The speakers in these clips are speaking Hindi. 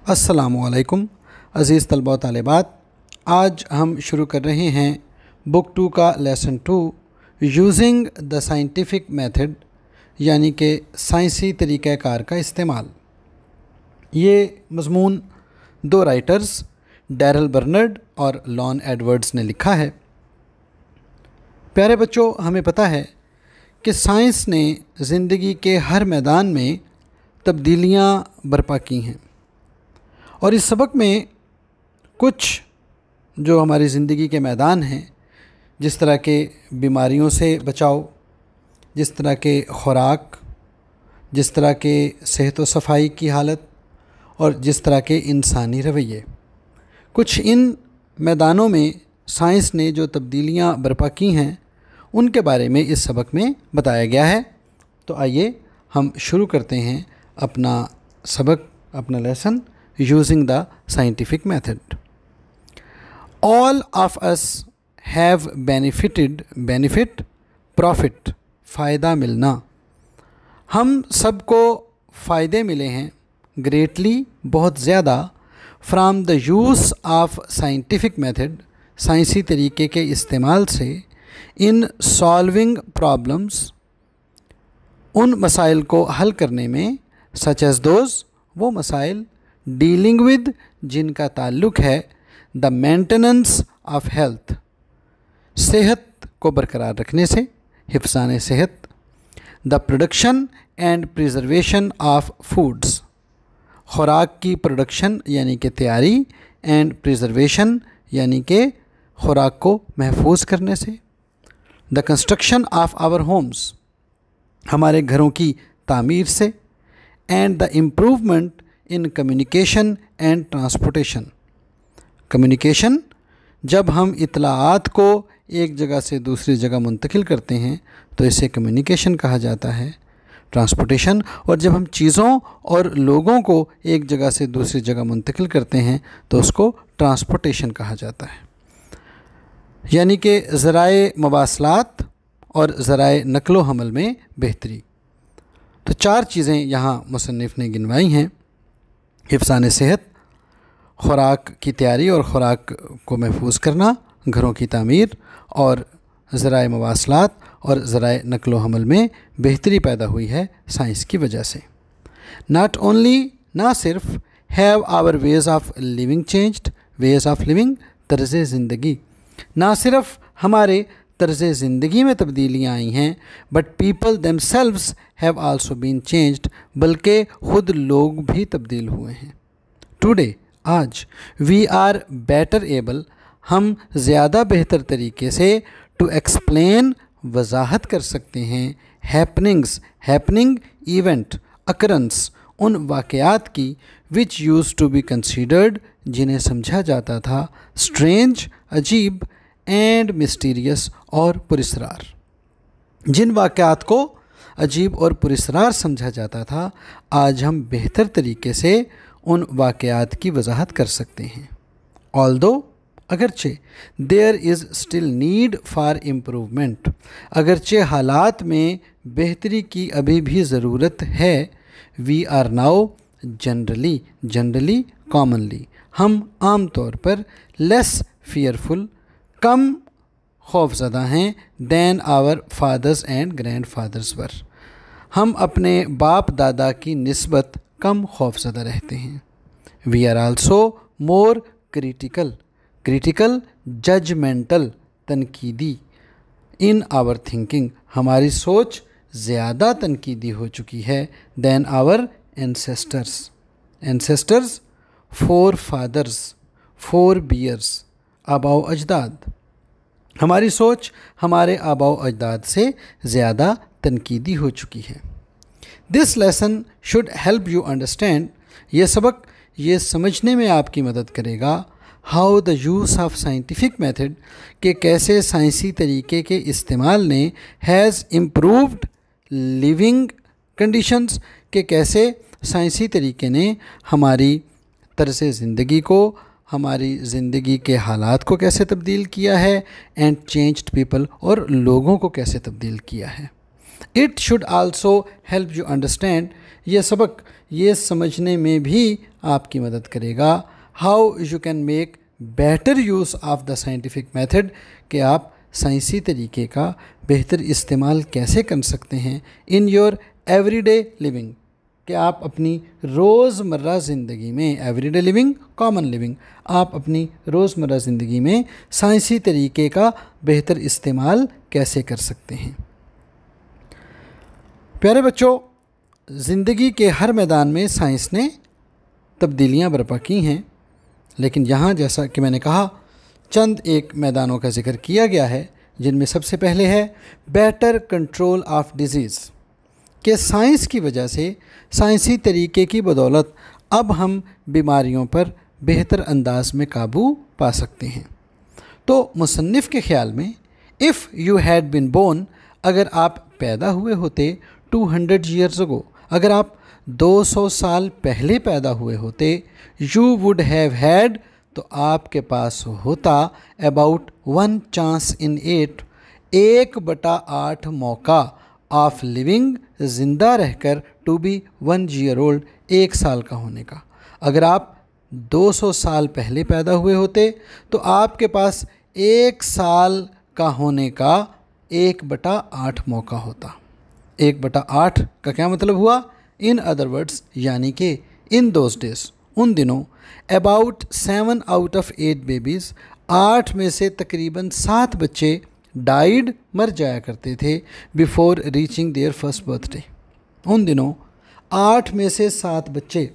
अस्सलामुअलैकुम अज़ीज़ तलबा व तालिबात, आज हम शुरू कर रहे हैं बुक 2 का lesson 2 using the scientific method, यानी कि साइंसी तरीक़ाकार का इस्तेमाल। ये मज़मून दो राइटर्स डैरल बर्नर्ड और लॉन एडवर्ड्स ने लिखा है। प्यारे बच्चों, हमें पता है कि साइंस ने ज़िंदगी के हर मैदान में तब्दीलियाँ बर्पा की हैं और इस सबक में कुछ जो हमारी ज़िंदगी के मैदान हैं, जिस तरह के बीमारियों से बचाव, जिस तरह के खुराक, जिस तरह के सेहत व सफाई की हालत और जिस तरह के इंसानी रवैये, कुछ इन मैदानों में साइंस ने जो तब्दीलियाँ बर्पा की हैं उनके बारे में इस सबक में बताया गया है। तो आइए हम शुरू करते हैं अपना सबक, अपना lesson using the scientific method. All of us have benefit profit, फ़ायदा मिलना। हम सबको फ़ायदे मिले हैं ग्रेटली, बहुत ज़्यादा, from the use of scientific method, साइंसी तरीके के इस्तेमाल से, इन सॉल्विंग प्रॉब्लम्स, उन मसाइल को हल करने में, सच एज़ दोज, वो मसाइल, डीलिंग विद, जिनका ताल्लुक़ है द मेंटेनेंस ऑफ हेल्थ, सेहत को बरकरार रखने से, हिफ्ज़ान सेहत, the production and preservation of foods, खुराक की प्रोडक्शन यानी कि तैयारी, एंड प्रिजर्वेशन यानी कि खुराक को महफूज करने से, the construction of our homes, हमारे घरों की तामीर से, and the improvement in communication and transportation. Communication, जब हम इत्तलाआत को एक जगह से दूसरी जगह मुंतकिल करते हैं तो इसे कम्युनिकेशन कहा जाता है। ट्रांसपोर्टेशन, और जब हम चीज़ों और लोगों को एक जगह से दूसरी जगह मुंतकिल करते हैं तो उसको ट्रांसपोर्टेशन कहा जाता है। यानी कि ज़राए मवासलात और ज़राए नक़्लो हमल में बेहतरी। तो चार चीज़ें यहाँ मुसन्निफ़ ने गिनवाई हैं: हिफ्ज़ान सेहत, खुराक की तैयारी और खुराक को महफूज करना, घरों की तामीर, और ज़राए मवासलात और ज़राए नक़्लो हमल में बेहतरी पैदा हुई है साइंस की वजह से। नॉट ओनली, ना सिर्फ, have our ways of living changed, ways of living, तर्ज़ ज़िंदगी, ना सिर्फ हमारे तर्ज़ ज़िंदगी में तब्दीलियाँ आई हैं, but people themselves have also been changed, बल्कि ख़ुद लोग भी तब्दील हुए हैं। टुडे, आज, वी आर बेटर एबल, हम ज़्यादा बेहतर तरीके से, टू एक्सप्लेन, वजाहत कर सकते हैं, हैपनिंग्स, हैपनिंग इवेंट, अकरेंस, उन वाक़यात की, which use to be considered, जिन्हें समझा जाता था, स्ट्रेंज, अजीब, एंड मिस्टीरियस, और पुरस्रार। जिन वाक़यात को अजीब और पुरस्रार समझा जाता था, आज हम बेहतर तरीके से उन वाक़यात की वजाहत कर सकते हैं। ऑल्दो, अगरचे, there is still need for improvement, अगरचे हालात में बेहतरी की अभी भी ज़रूरत है। We are now generally commonly, हम आम तौर पर, लेस फियरफुल, कम खौफज़दा हैं, than our fathers and grandfathers were, हम अपने बाप दादा की निस्बत कम खौफज़दा रहते हैं। We are also more critical, judgmental, तनकीदी, इन आवर थिंकिंग, हमारी सोच ज़्यादा तनकीदी हो चुकी है, than our ancestors, forefathers, forebears, आबाओ अजदाद, हमारी सोच हमारे आबाओ अजदाद से ज़्यादा तनकीदी हो चुकी है। This lesson should help you understand, ये सबक ये समझने में आपकी मदद करेगा, how the use of scientific method, कि कैसे साइंसी तरीके के इस्तेमाल ने, हैज़ इम्प्रूव्ड लिविंग कंडीशंस, कि कैसे साइंसी तरीके ने हमारी तर्ज़ ज़िंदगी को, हमारी ज़िंदगी के हालात को कैसे तब्दील किया है, एंड चेंज्ड पीपल, और लोगों को कैसे तब्दील किया है। It should also help you understand, ये सबक ये समझने में भी आपकी मदद करेगा। How you can make better use of the scientific method, कि आप साइंसी तरीके का बेहतर इस्तेमाल कैसे कर सकते हैं इन योर एवरीडे लिविंग, कि आप अपनी रोज़मर्रा ज़िंदगी में, एवरीडे लिविंग कॉमन लिविंग, आप अपनी रोज़मर्रा ज़िंदगी में साइंसी तरीके का बेहतर इस्तेमाल कैसे कर सकते हैं। प्यारे बच्चों, ज़िंदगी के हर मैदान में साइंस ने तब्दीलियां बर्पा की हैं, लेकिन यहाँ जैसा कि मैंने कहा चंद एक मैदानों का जिक्र किया गया है, जिनमें सबसे पहले है बेटर कंट्रोल ऑफ डिजीज़, कि साइंस की वजह से, साइंसी तरीके की बदौलत अब हम बीमारियों पर बेहतर अंदाज में काबू पा सकते हैं। तो मुसन्निफ़ के ख़्याल में if you had been born, अगर आप पैदा हुए होते 200 ईयर्स अगो, अगर आप 200 साल पहले पैदा हुए होते, यू वुड हैव हैड, तो आपके पास होता अबाउट 1 चांस इन 8, 1/8 मौका ऑफ लिविंग, ज़िंदा रहकर, टू बी 1 ईयर ओल्ड, 1 साल का होने का। अगर आप 200 साल पहले पैदा हुए होते तो आपके पास 1 साल का होने का 1/8 मौका होता। 1/8 का क्या मतलब हुआ? इन अदर वर्ड्स, यानी कि इन दोज डेज, उन दिनों, अबाउट 7 आउट ऑफ 8 बेबीज़, 8 में से तकरीबन 7 बच्चे डाइड, मर जाया करते थे, before reaching their first birthday. उन दिनों 8 में से 7 बच्चे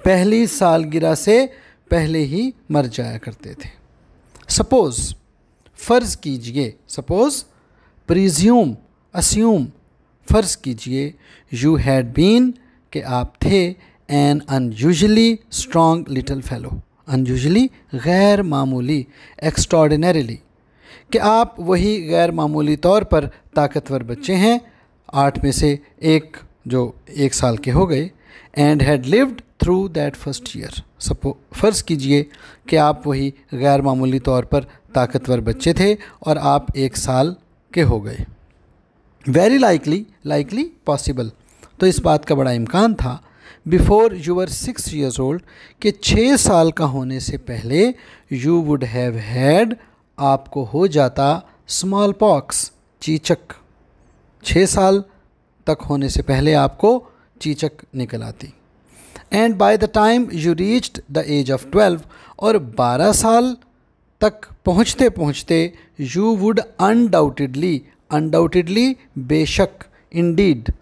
पहली सालगिरह से पहले ही मर जाया करते थे। सपोज़, फ़र्ज़ कीजिए, सपोज़, प्रिज्यूम, अस्यूम, फ़र्ज़ कीजिए, यू हैड बीन, कि आप थे, an unusually strong little fellow, unusually गैर मामूली, एक्स्ट्रॉर्डिनरीली, कि आप वही गैर मामूली तौर पर ताकतवर बच्चे हैं, 8 में से एक जो 1 साल के हो गए, and had lived through that first year. फ़र्ज़ कीजिए कि आप वही गैर मामूली तौर पर ताकतवर बच्चे थे और आप 1 साल के हो गए। वेरी लाइकली, लाइकली पॉसिबल, तो इस बात का बड़ा इम्कान था, before you were 6 years old, कि 6 साल का होने से पहले, यू वुड हैव हैड, आपको हो जाता, स्मॉल पॉक्स, चीचक, 6 साल तक होने से पहले आपको चीचक निकल आती। And by the time you reached the age of 12, और 12 साल तक पहुँचते पहुँचते, यू वुड अनडाउटेडली, अनडाउटेडली बेशक, इंडीड,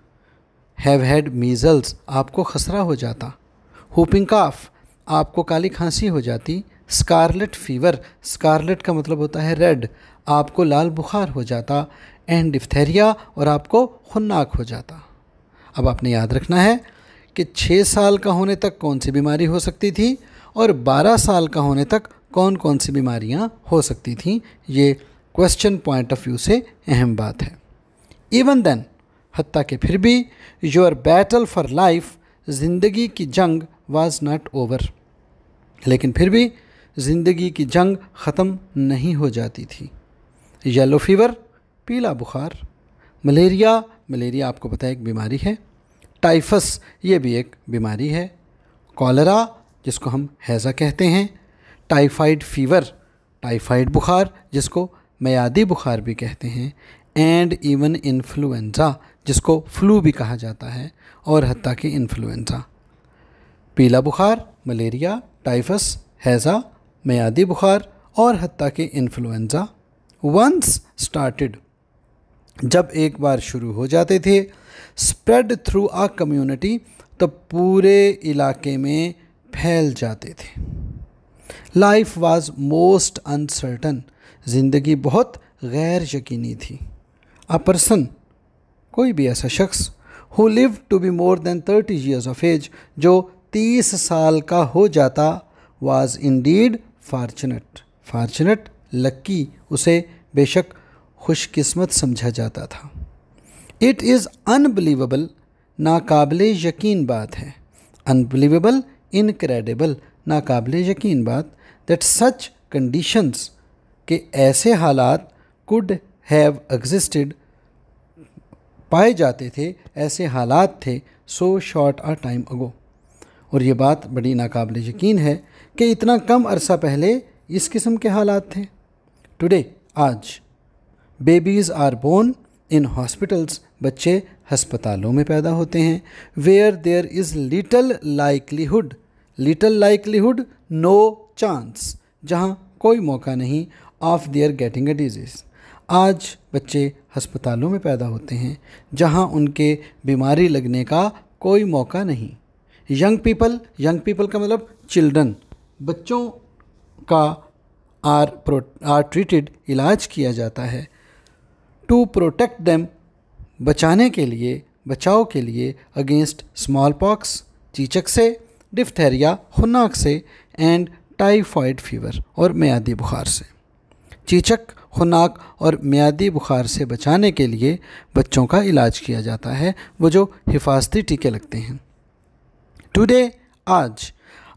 हैव हैड मीज़ल्स, आपको खसरा हो जाता, हुपिंग काफ, आपको काली खांसी हो जाती, स्कारलेट फीवर, स्कारलेट का मतलब होता है रेड, आपको लाल बुखार हो जाता, एंड डिफ्थेरिया, और आपको खुन्नाक हो जाता। अब आपने याद रखना है कि 6 साल का होने तक कौन सी बीमारी हो सकती थी और 12 साल का होने तक कौन कौन सी बीमारियां हो सकती थीं। ये क्वेश्चन पॉइंट ऑफ व्यू से अहम बात है। इवन देन, हत्ता कि फिर भी, योर बैटल फॉर लाइफ, ज़िंदगी की जंग, वाज नॉट ओवर, लेकिन फिर भी ज़िंदगी की जंग ख़त्म नहीं हो जाती थी। येलो फीवर, पीला बुखार, मलेरिया, मलेरिया आपको पता है एक बीमारी है, टाइफस, ये भी एक बीमारी है, कॉलरा जिसको हम हैज़ा कहते हैं, टाइफाइड फीवर, टाइफाइड बुखार जिसको मयादी बुखार भी कहते हैं, एंड इवन इन्फ्लुएंज़ा जिसको फ्लू भी कहा जाता है, और हत्ता कि इन्फ्लुएंज़ा। पीला बुखार, मलेरिया, टाइफस, हैज़ा, मयादी बुखार और हत्ता कि इन्फ्लुएंज़ा, वंस स्टार्टेड, जब एक बार शुरू हो जाते थे, स्प्रेड थ्रू आ कम्युनिटी, तब पूरे इलाके में फैल जाते थे। लाइफ वाज मोस्ट अनसर्टन, ज़िंदगी बहुत गैर यकीनी थी। अ पर्सन, कोई भी ऐसा शख्स, who live to be more than 30 years of age, जो 30 साल का हो जाता, was indeed fortunate, fortunate lucky, उसे बेशक खुशकिस्मत समझा जाता था। इट इज़ अनबिलीवेबल, नाकाबिले यकीन बात है, अनबिलीवेबल, इनक्रेडिबल, नाकाबिले यकीन बात, दैट सच कंडीशंस, के ऐसे हालात, कुड हैव एग्जिस्टेड, पाए जाते थे, ऐसे हालात थे, so short a time ago, और ये बात बड़ी नाकाबिल यकीन है कि इतना कम अरसा पहले इस किस्म के हालात थे। टुडे, आज, babies are born in hospitals, बच्चे हस्पतालों में पैदा होते हैं। Where there is little likelihood no chance, जहाँ कोई मौका नहीं of their getting a disease. आज बच्चे हस्पतालों में पैदा होते हैं जहाँ उनके बीमारी लगने का कोई मौका नहीं। यंग पीपल का मतलब चिल्ड्रन, बच्चों का आर ट्रीटेड, इलाज किया जाता है। टू प्रोटेक्ट देम, बचाने के लिए, बचाव के लिए, अगेंस्ट स्मॉल पॉक्स, चीचक से, डिफ्थेरिया, खुन्नाक से, एंड टाइफाइड फीवर, और मियादी बुखार से। चीचक, खुन्नाक और मियादी बुखार से बचाने के लिए बच्चों का इलाज किया जाता है, वो जो हिफाजती टीके लगते हैं। टुडे, आज,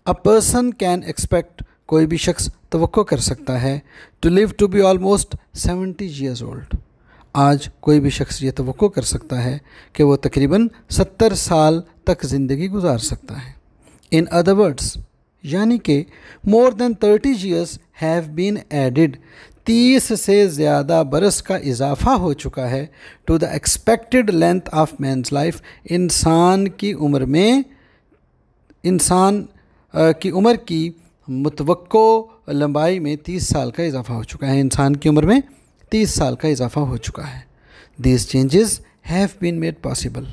अ पर्सन कैन एक्सपेक्ट, कोई भी शख्स तवक्को कर सकता है, to live to be almost 70 years old। आज कोई भी शख्स ये तवक्को कर सकता है कि वो तकरीबन 70 साल तक ज़िंदगी गुजार सकता है। इन अदर वर्ड्स, यानी कि more than 30 years have been added, 30 से ज़्यादा बरस का इजाफ़ा हो चुका है, to the expected length of man's life, इंसान की उम्र की मुतवक्को लंबाई में 30 साल का इजाफ़ा हो चुका है। इंसान की उम्र में 30 साल का इजाफ़ा हो चुका है। These changes have been made possible,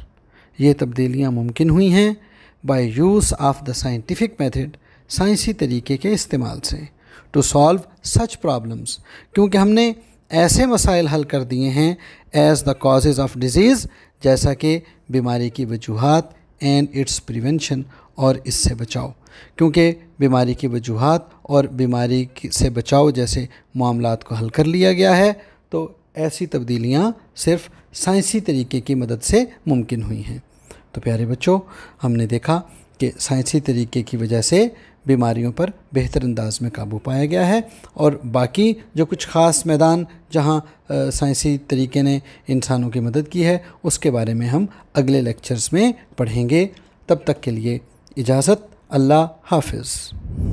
ये तब्दीलियाँ मुमकिन हुई हैं, by use of the scientific method, साइंसी तरीके के इस्तेमाल से, टू सॉल्व सच प्रॉब्लम्स, क्योंकि हमने ऐसे मसाइल हल कर दिए हैं, as the causes of disease, जैसा कि बीमारी की वजूहात, एंड इट्स प्रिवेंशन, और इससे बचाव, क्योंकि बीमारी की वजूहात और बीमारी से बचाव जैसे मामलात को हल कर लिया गया है। तो ऐसी तब्दीलियाँ सिर्फ साइंसी तरीके की मदद से मुमकिन हुई हैं। तो प्यारे बच्चों, हमने देखा कि साइंसी तरीके की वजह से बीमारियों पर बेहतर अंदाज में काबू पाया गया है, और बाकी जो कुछ ख़ास मैदान जहाँ साइंसी तरीके ने इंसानों की मदद की है, उसके बारे में हम अगले लेक्चर्स में पढ़ेंगे। तब तक के लिए इजाज़त, अल्लाह हाफ़िज़।